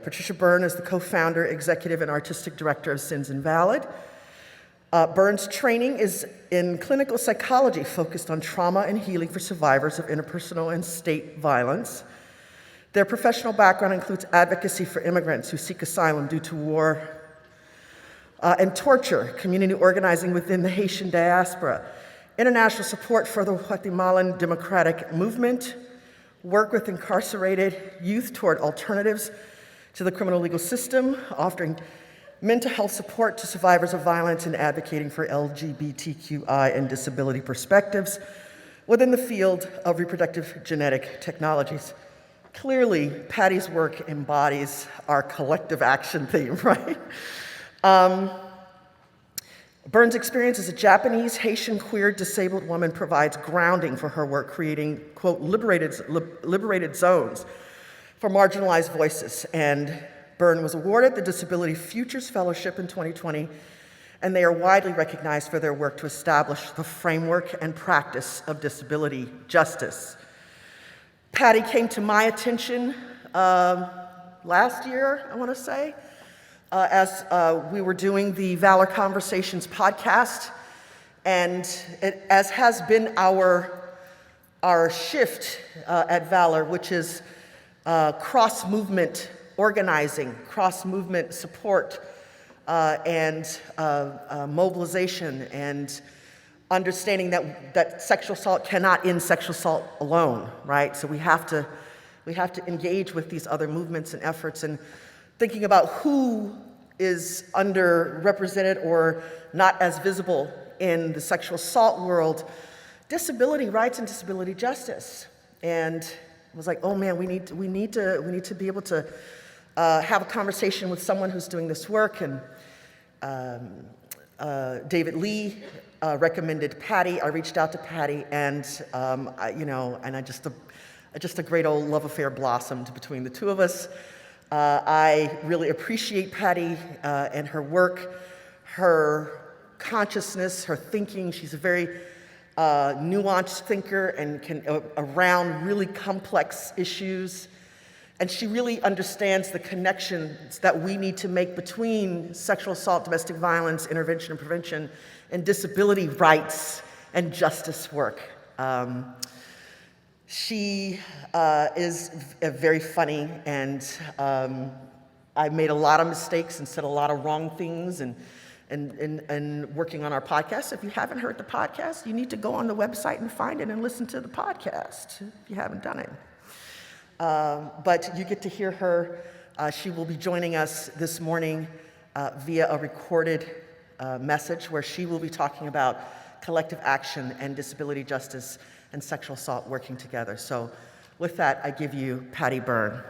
Patricia Byrne is the co-founder, executive, and artistic director of Sins Invalid. Byrne's training is in clinical psychology, focused on trauma and healing for survivors of interpersonal and state violence. Their professional background includes advocacy for immigrants who seek asylum due to war and torture, community organizing within the Haitian diaspora, international support for the Guatemalan democratic movement, work with incarcerated youth toward alternatives to the criminal legal system, offering mental health support to survivors of violence, and advocating for LGBTQI and disability perspectives within the field of reproductive genetic technologies. Clearly, Patti's work embodies our collective action theme, right? Byrne's experience as a Japanese, Haitian, queer, disabled woman provides grounding for her work, creating, quote, liberated zones for marginalized voices. And Byrne was awarded the Disability Futures Fellowship in 2020, and they are widely recognized for their work to establish the framework and practice of disability justice. Patti came to my attention last year, I want to say, as we were doing the Valor Conversations podcast, and as has been our shift at Valor, which is cross-movement organizing, cross-movement support, and mobilization, and understanding that sexual assault cannot end sexual assault alone, right? So we have to engage with these other movements and efforts, and thinking about who is underrepresented or not as visible in the sexual assault world, disability rights and disability justice. And I was like, oh man, we need to be able to have a conversation with someone who's doing this work. And David Lee recommended Patti. I reached out to Patti, and just a great old love affair blossomed between the two of us. I really appreciate Patti and her work, her consciousness, her thinking. She's a very nuanced thinker and can around really complex issues. And she really understands the connections that we need to make between sexual assault, domestic violence, intervention and prevention, and disability rights and justice work. She is very funny, and I made a lot of mistakes and said a lot of wrong things and working on our podcast. If you haven't heard the podcast, you need to go on the website and find it and listen to the podcast if you haven't done it. But you get to hear her. She will be joining us this morning via a recorded message where she will be talking about collective action and disability justice and sexual assault working together. So with that, I give you Patti Byrne.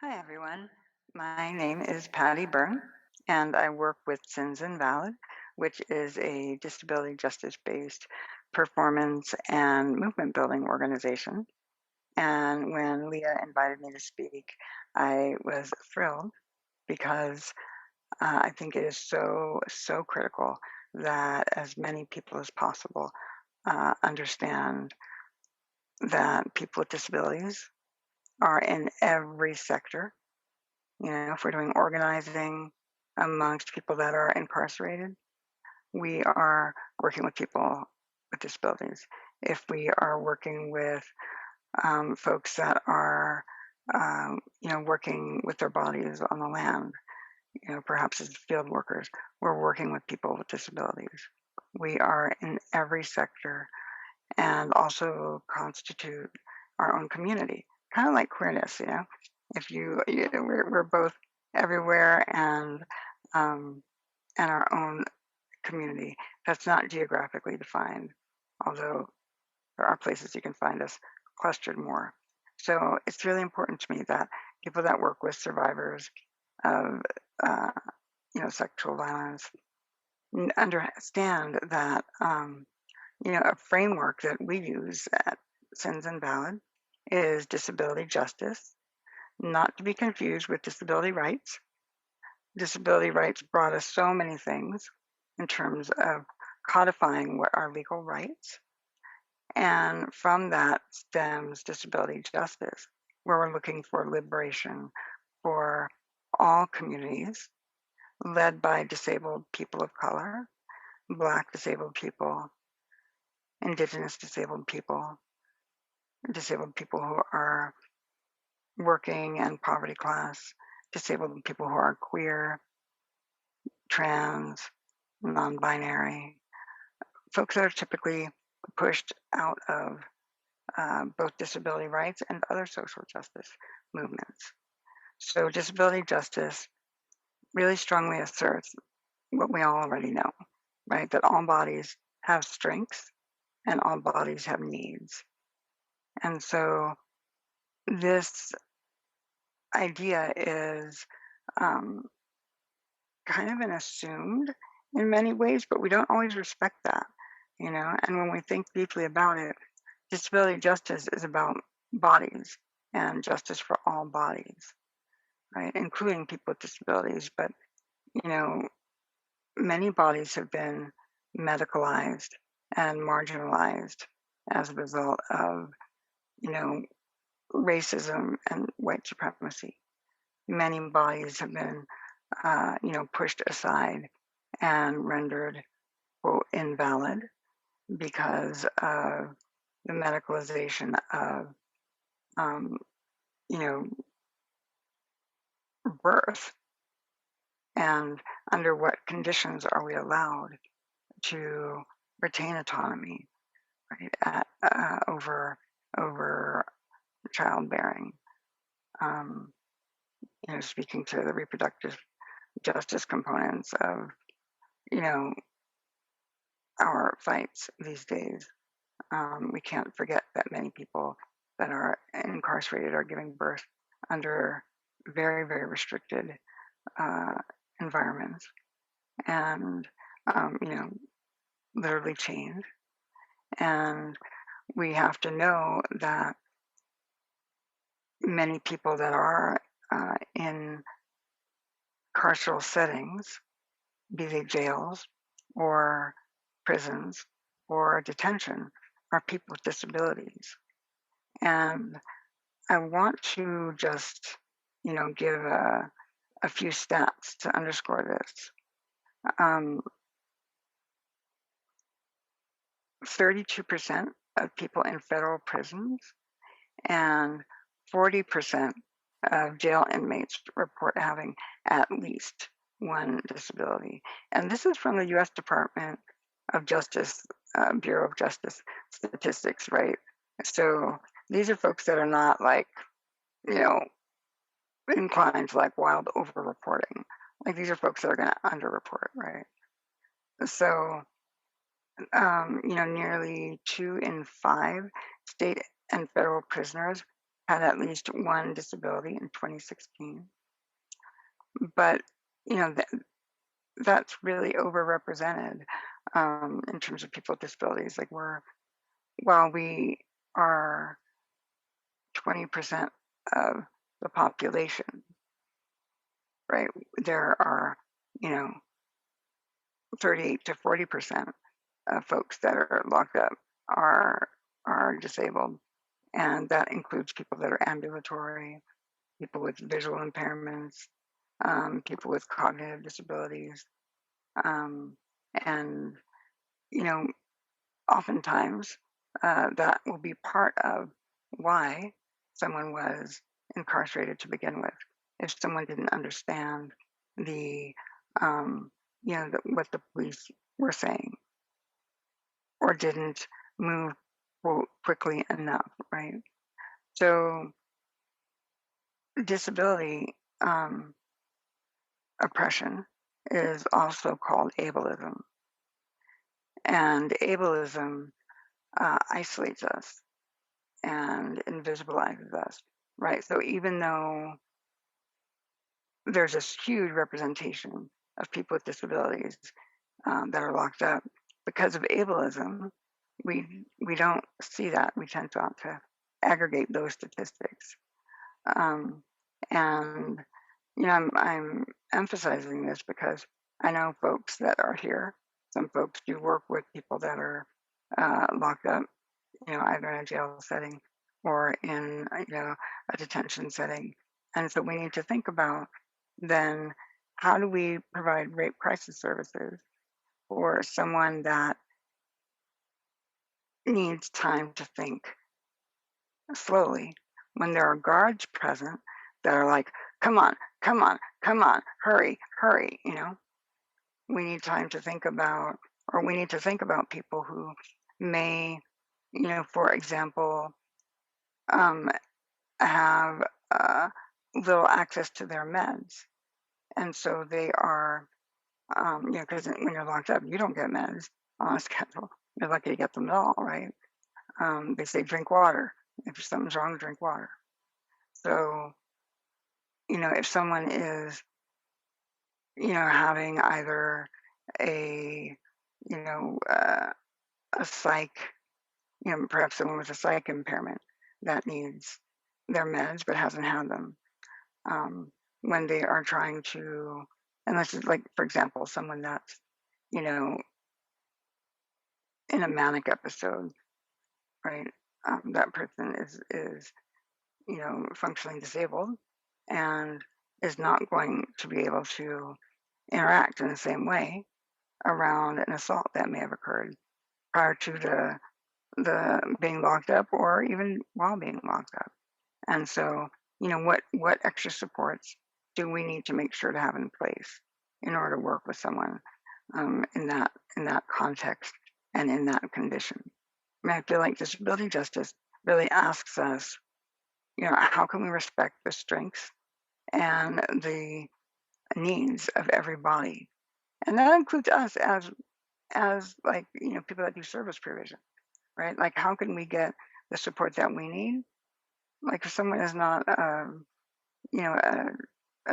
Hi, everyone. My name is Patti Byrne, and I work with Sins Invalid, which is a disability justice-based performance and movement building organization. And when Leah invited me to speak, I was thrilled because I think it is so critical that as many people as possible understand that people with disabilities are in every sector. You know, if we're doing organizing amongst people that are incarcerated, we are working with people with disabilities. If we are working with folks that are, working with their bodies on the land, perhaps as field workers, we're working with people with disabilities. We are in every sector and also constitute our own community, kind of like queerness, If we're both everywhere and our own community. That's not geographically defined, although there are places you can find us clustered more. So it's really important to me that people that work with survivors of sexual violence understand that a framework that we use at Sins Invalid is disability justice, not to be confused with disability rights. Disability rights brought us so many things in terms of codifying what are legal rights. And from that stems disability justice, where we're looking for liberation for all communities, led by disabled people of color, Black disabled people, Indigenous disabled people who are working and poverty class, disabled people who are queer, trans, non-binary, folks that are typically pushed out of both disability rights and other social justice movements. So disability justice really strongly asserts what we all already know, right? That all bodies have strengths and all bodies have needs. And so this idea is kind of an assumed in many ways, but we don't always respect that, you know? And when we think deeply about it, disability justice is about bodies and justice for all bodies, right? Including people with disabilities. But, you know, many bodies have been medicalized and marginalized as a result of, you know, racism and white supremacy. Many bodies have been, you know, pushed aside and rendered, quote, invalid because of the medicalization of, you know, birth, and under what conditions are we allowed to retain autonomy, right, over childbearing. You know, speaking to the reproductive justice components of, you know, our fights these days. We can't forget that many people that are incarcerated are giving birth under very, very restricted environments and, you know, literally chained. And we have to know that many people that are in carceral settings, be they jails or prisons or detention, are people with disabilities. And I want to just, you know, give a few stats to underscore this. 32% of people in federal prisons and 40% of jail inmates report having at least one disability. And this is from the US Department of Justice, Bureau of Justice statistics, right? So these are folks that are not like, you know, inclined to like wild over-reporting. Like these are folks that are going to underreport, right? So, you know, nearly 2 in 5 state and federal prisoners had at least one disability in 2016. But, you know, that's really overrepresented in terms of people with disabilities. Like while we are 20% of the population, right, there are, you know, 38 to 40% of folks that are locked up are disabled. And that includes people that are ambulatory, people with visual impairments, people with cognitive disabilities. And, you know, oftentimes that will be part of why someone was incarcerated to begin with. If someone didn't understand the, you know, what the police were saying, or didn't move quickly enough, right? So disability oppression is also called ableism. And ableism isolates us and invisibilizes us, right? So even though there's this huge representation of people with disabilities that are locked up, because of ableism, we don't see that. We tend not to aggregate those statistics. And you know, I'm emphasizing this because I know folks that are here some folks do work with people that are locked up, either in a jail setting or in, a detention setting. And so we need to think about then how do we provide rape crisis services for someone that needs time to think slowly when there are guards present that are like, come on, come on, come on, hurry, hurry, we need time to think about, or we need to think about people who may, for example, um, have little access to their meds. And so they are, because when you're locked up, you don't get meds on a schedule. You're lucky to get them at all, right? They say drink water. If something's wrong, drink water. So, if someone is, having either a, a psych, perhaps someone with a psych impairment that needs their meds but hasn't had them, when they are trying to, and this is like, for example, someone that's, in a manic episode, right? That person is functionally disabled and is not going to be able to interact in the same way around an assault that may have occurred prior to the being locked up or even while being locked up. And so, what extra supports do we need to make sure to have in place in order to work with someone in that context and in that condition? I mean, I feel like disability justice really asks us, how can we respect the strengths and the needs of everybody? And that includes us as like, people that do service provision, right? Like, how can we get the support that we need? Like, if someone is not, a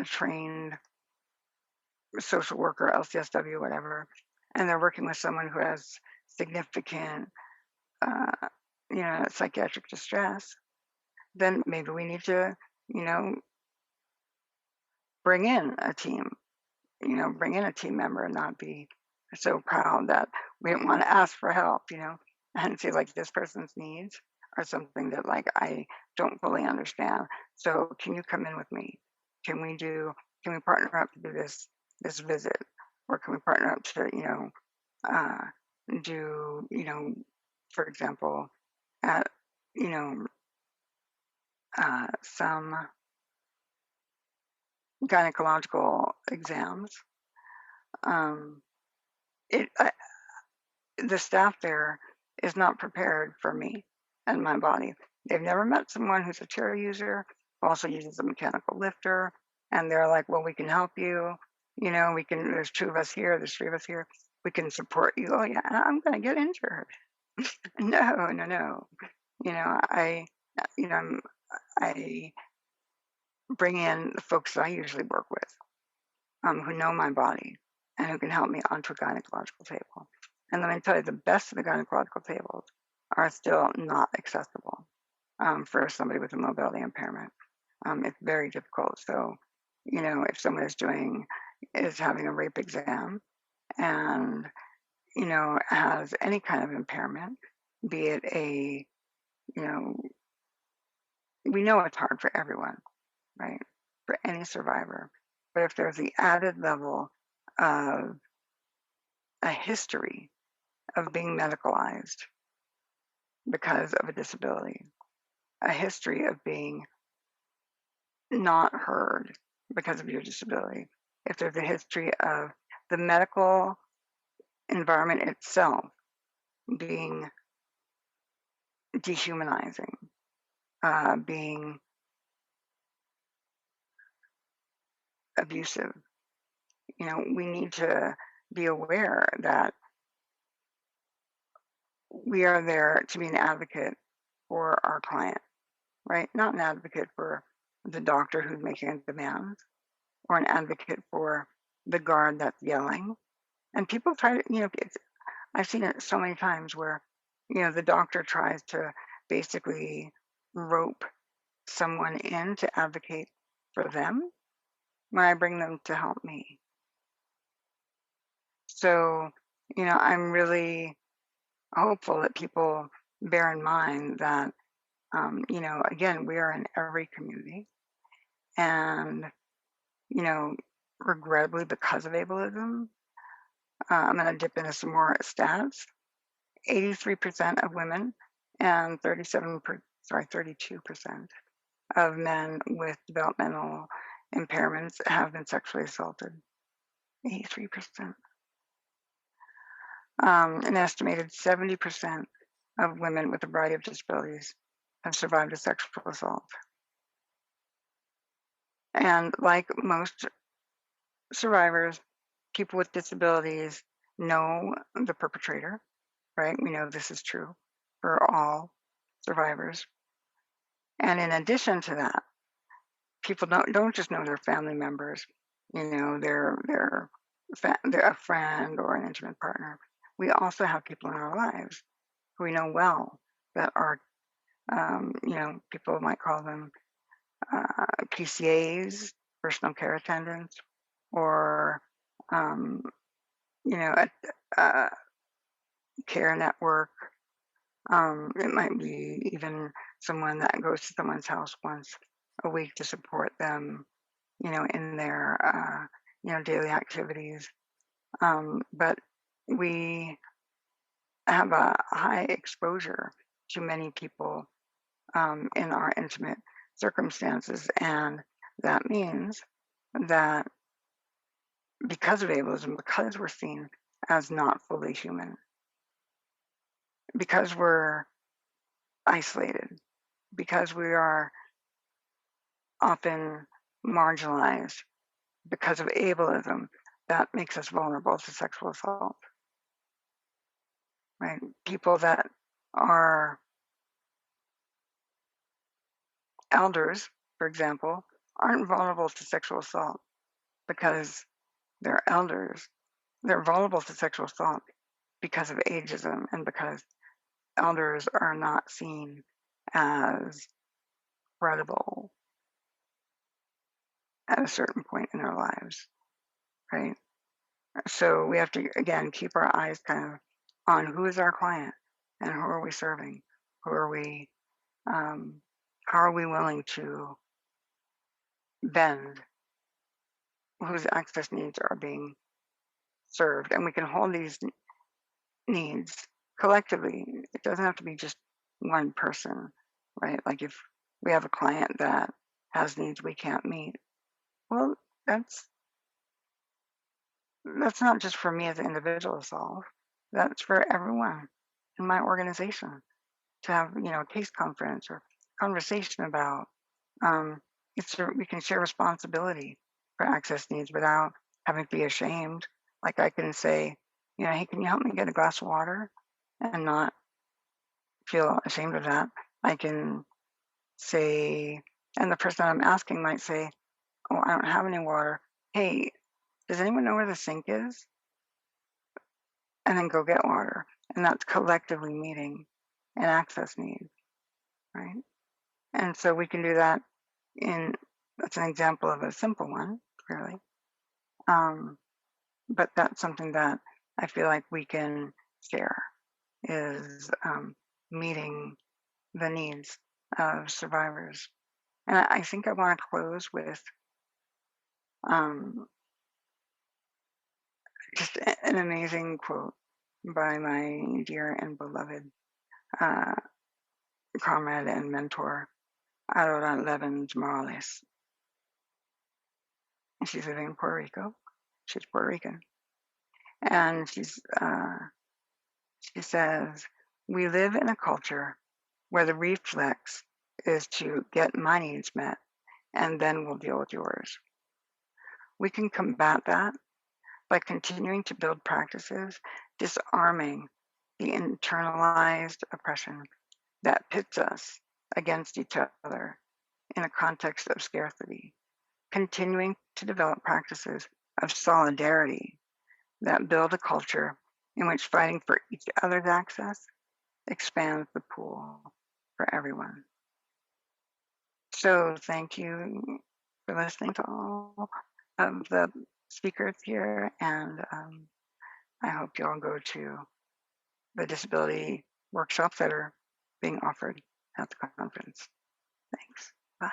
trained social worker, LCSW, whatever, and they're working with someone who has significant, psychiatric distress, then maybe we need to, bring in a team, bring in a team member and not be so proud that we don't want to ask for help, and feel like this person's needs are something that like I don't fully understand. So can you come in with me? Can we partner up to do this visit? Or can we partner up to, do, for example, at, some gynecological exams. It The staff there is not prepared for me and my body. They've never met someone who's a chair user, who also uses a mechanical lifter, and they're like, well, we can help you. There's 2 of us here, there's 3 of us here. We can support you. Oh yeah, I'm gonna get injured. No. I, I bring in the folks that I usually work with, who know my body and who can help me onto a gynecological table. And let me tell you, the best of the gynecological tables are still not accessible for somebody with a mobility impairment. It's very difficult. So, if someone is having a rape exam and, has any kind of impairment, be it we know it's hard for everyone, right? For any survivor. But if there's the added level of a history of being medicalized because of a disability, a history of being not heard because of your disability, if there's a history of the medical environment itself being dehumanizing, being abusive, we need to be aware that we are there to be an advocate for our client, right? Not an advocate for the doctor who's making a demand or an advocate for the guard that's yelling. And people try to, I've seen it so many times where, the doctor tries to basically rope someone in to advocate for them when I bring them to help me. So, I'm really hopeful that people bear in mind that, again, we are in every community. And, you know, regrettably, because of ableism, I'm going to dip into some more stats. 83% of women and 32% of men with developmental impairments have been sexually assaulted. 83%. An estimated 70% of women with a variety of disabilities have survived a sexual assault. And like most survivors, people with disabilities know the perpetrator, right? We know this is true for all survivors. And in addition to that, people don't just know their family members, they're a friend or an intimate partner. We also have people in our lives who we know well that are, people might call them PCAs, personal care attendants, or, um, a care network. It might be even someone that goes to someone's house once a week to support them, in their, daily activities. But we have a high exposure to many people in our intimate circumstances. And that means that because of ableism, because we're seen as not fully human, because we're isolated, because we are often marginalized because of ableism, that makes us vulnerable to sexual assault, right? People that are elders, for example, aren't vulnerable to sexual assault because they're elders. They're vulnerable to sexual assault because of ageism and because elders are not seen as credible at a certain point in their lives, right? So we have to, again, keep our eyes kind of on who is our client and who are we serving? Who are we, how are we willing to bend? Whose access needs are being served? And we can hold these needs collectively. It doesn't have to be just one person, right? Like if we have a client that has needs we can't meet, well, that's not just for me as an individual to solve. That's for everyone in my organization to have, a case conference or conversation about. Um, we can share responsibility for access needs without having to be ashamed. Like I can say, hey, can you help me get a glass of water, and not feel ashamed of that. I can say, and the person I'm asking might say, oh, I don't have any water. Hey, does anyone know where the sink is? And then go get water. And that's collectively meeting an access need, right? And so we can do that that's an example of a simple one, clearly. But that's something that I feel like we can share is meeting the needs of survivors. And I think I want to close with just an amazing quote by my dear and beloved comrade and mentor, Aurora Levens Morales. She's living in Puerto Rico. She's Puerto Rican. And she says, we live in a culture where the reflex is to get my needs met and then we'll deal with yours. We can combat that by continuing to build practices disarming the internalized oppression that pits us against each other in a context of scarcity, continuing to develop practices of solidarity that build a culture in which fighting for each other's access expands the pool for everyone. So thank you for listening to all of the speakers here, and I hope you all go to the disability workshops that are being offered at the conference. Thanks. Bye.